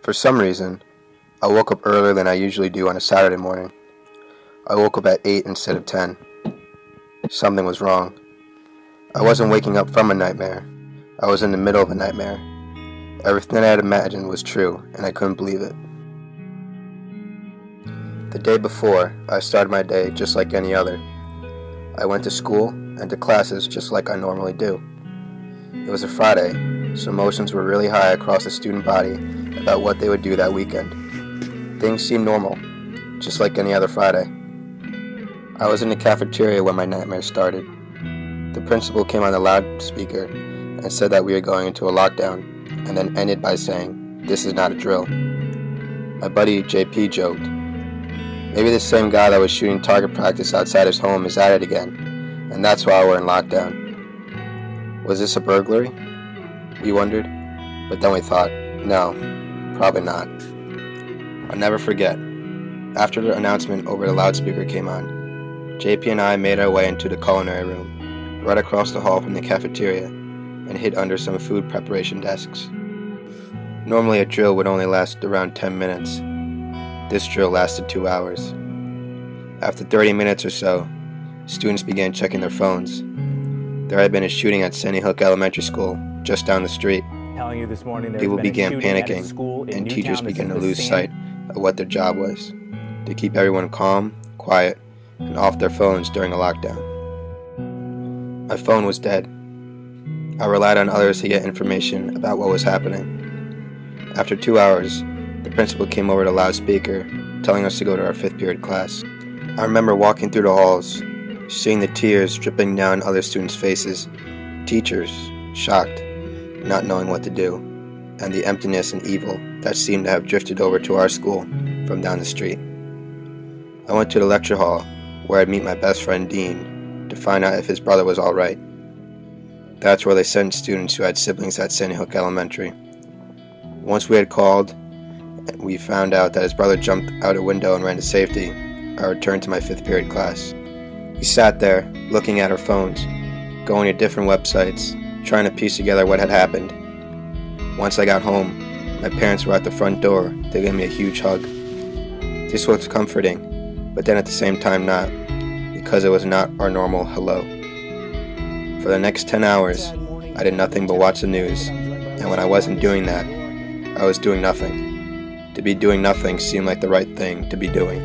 For some reason, I woke up earlier than I usually do on a Saturday morning. I woke up at 8 instead of 10. Something was wrong. I wasn't waking up from a nightmare. I was in the middle of a nightmare. Everything I had imagined was true, and I couldn't believe it. The day before, I started my day just like any other. I went to school and to classes just like I normally do. It was a Friday, so emotions were really high across the student body about what they would do that weekend. Things seemed normal, just like any other Friday. I was in the cafeteria when my nightmare started. The principal came on the loudspeaker and said that we were going into a lockdown, and then ended by saying, "This is not a drill." My buddy JP joked, "Maybe the same guy that was shooting target practice outside his home is at it again, and that's why we're in lockdown." Was this a burglary? We wondered, but then we thought, no, probably not. I'll never forget. After the announcement over the loudspeaker came on, JP and I made our way into the culinary room, right across the hall from the cafeteria, and hid under some food preparation desks. Normally a drill would only last around 10 minutes. This drill lasted 2 hours. After 30 minutes or so, students began checking their phones. There had been a shooting at Sandy Hook Elementary School, just down the street. People began panicking, and teachers began to lose sight of what their job was, to keep everyone calm, quiet, and off their phones during a lockdown. My phone was dead. I relied on others to get information about what was happening. After 2 hours, the principal came over the loudspeaker, telling us to go to our 5th period class. I remember walking through the halls, seeing the tears dripping down other students' faces, teachers, shocked, not knowing what to do, and the emptiness and evil that seemed to have drifted over to our school from down the street. I went to the lecture hall, where I'd meet my best friend Dean, to find out if his brother was alright. That's where they sent students who had siblings at Sandy Hook Elementary. Once we had called, we found out that his brother jumped out a window and ran to safety. I returned to my 5th period class. We sat there, looking at our phones, going to different websites, trying to piece together what had happened. Once I got home, my parents were at the front door to give me a huge hug. This was comforting, but then at the same time not, because it was not our normal hello. For the next 10 hours, I did nothing but watch the news, and when I wasn't doing that, I was doing nothing. To be doing nothing seemed like the right thing to be doing.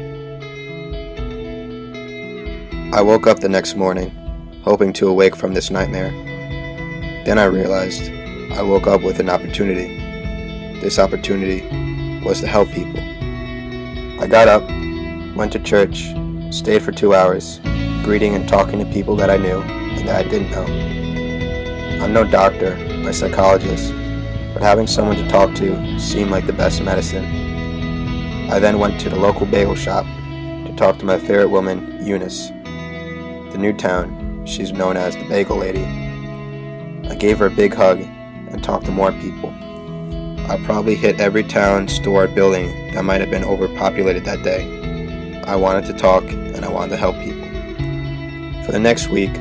I woke up the next morning, hoping to awake from this nightmare. Then I realized I woke up with an opportunity. This opportunity was to help people. I got up, went to church, stayed for 2 hours, greeting and talking to people that I knew and that I didn't know. I'm no doctor or psychologist, but having someone to talk to seemed like the best medicine. I then went to the local bagel shop to talk to my favorite woman, Eunice. The new town, she's known as the Bagel Lady. I gave her a big hug and talked to more people. I probably hit every town, store, building that might have been overpopulated that day. I wanted to talk and I wanted to help people. For the next week,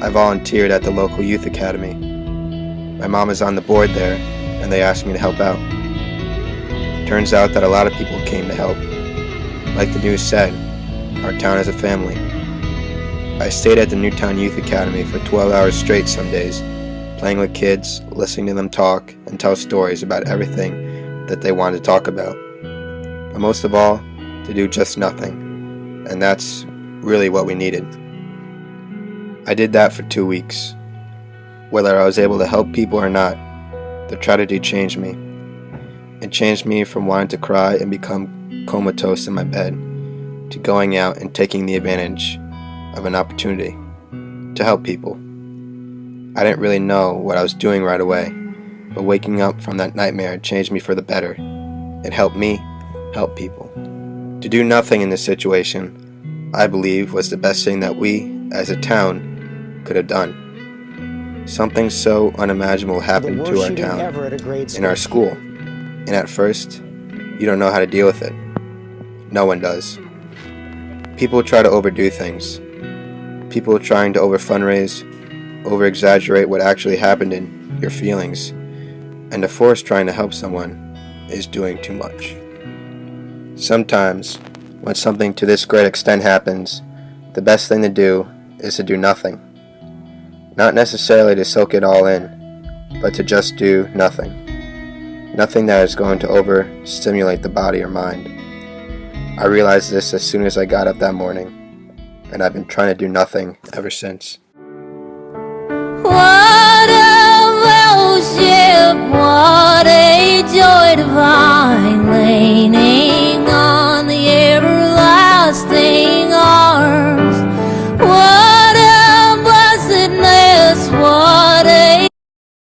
I volunteered at the local youth academy. My mom is on the board there, and they asked me to help out. Turns out that a lot of people came to help. Like the news said, our town is a family. I stayed at the Newtown Youth Academy for 12 hours straight some days, playing with kids, listening to them talk, and tell stories about everything that they wanted to talk about. But most of all, to do just nothing. And that's really what we needed. I did that for 2 weeks. Whether I was able to help people or not, the tragedy changed me. It changed me from wanting to cry and become comatose in my bed, to going out and taking the advantage of an opportunity to help people. I didn't really know what I was doing right away, but waking up from that nightmare changed me for the better. It helped me help people. To do nothing in this situation, I believe, was the best thing that we, as a town, could have done. Something so unimaginable happened to our town, in our school, and at first, you don't know how to deal with it. No one does. People try to overdo things. People trying to over-fundraise, over-exaggerate what actually happened in your feelings, and to force trying to help someone is doing too much. Sometimes, when something to this great extent happens, the best thing to do is to do nothing. Not necessarily to soak it all in, but to just do nothing. Nothing that is going to overstimulate the body or mind. I realized this as soon as I got up that morning, and I've been trying to do nothing ever since. What a fellowship, what a joy divine.